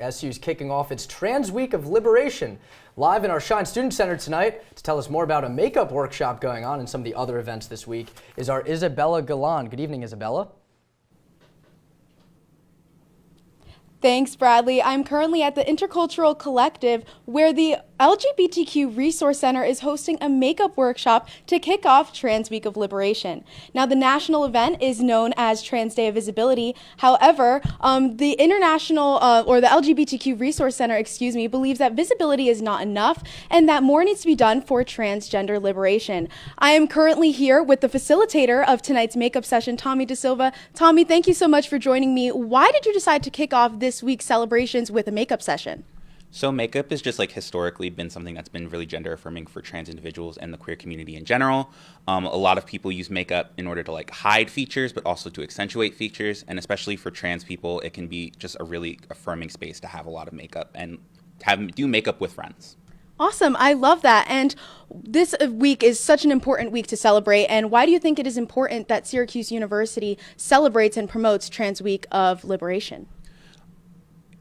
SU's kicking off its Trans Week of Liberation. Live in our Shine Student Center tonight to tell us more about a makeup workshop going on and some of the other events this week is our Isabella Galan. Good evening, Isabella. Thanks, Bradley. I'm currently at the Intercultural Collective, where the LGBTQ Resource Center is hosting a makeup workshop to kick off Trans Week of Liberation. Now, the national event is known as Trans Day of Visibility. However, the LGBTQ Resource Center, believes that visibility is not enough and that more needs to be done for transgender liberation. I am currently here with the facilitator of tonight's makeup session, Tommy Da Silva. Tommy, thank you so much for joining me. Why did you decide to kick off this week's celebrations with a makeup session? So makeup has just historically been something that's been really gender affirming for trans individuals and the queer community in general. A lot of people use makeup in order to hide features, but also to accentuate features. And especially for trans people, it can be just a really affirming space to have a lot of makeup and do makeup with friends. Awesome. I love that. And this week is such an important week to celebrate. And why do you think it is important that Syracuse University celebrates and promotes Trans Week of Liberation?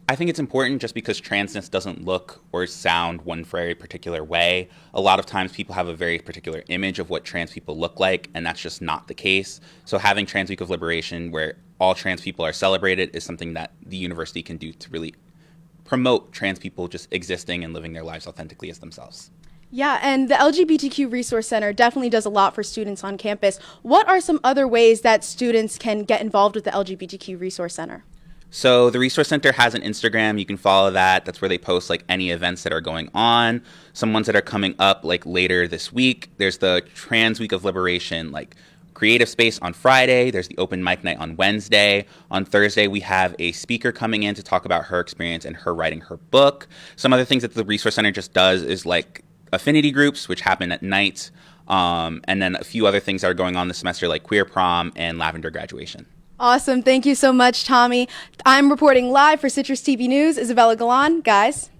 I think it's important just because transness doesn't look or sound one very particular way. A lot of times people have a very particular image of what trans people look like, and that's just not the case. So having Trans Week of Liberation, where all trans people are celebrated, is something that the university can do to really promote trans people just existing and living their lives authentically as themselves. Yeah, and the LGBTQ Resource Center definitely does a lot for students on campus. What are some other ways that students can get involved with the LGBTQ Resource Center? So the Resource Center has an Instagram. You can follow that. That's where they post any events that are going on. Some ones that are coming up later this week. There's the Trans Week of Liberation creative space on Friday. There's the open mic night on Wednesday. On Thursday, we have a speaker coming in to talk about her experience and her writing her book. Some other things that the Resource Center just does is affinity groups, which happen at night. And then a few other things that are going on this semester, like queer prom and lavender graduation. Awesome. Thank you so much, Tommy. I'm reporting live for CitrusTV News. Isabella Galan. Guys.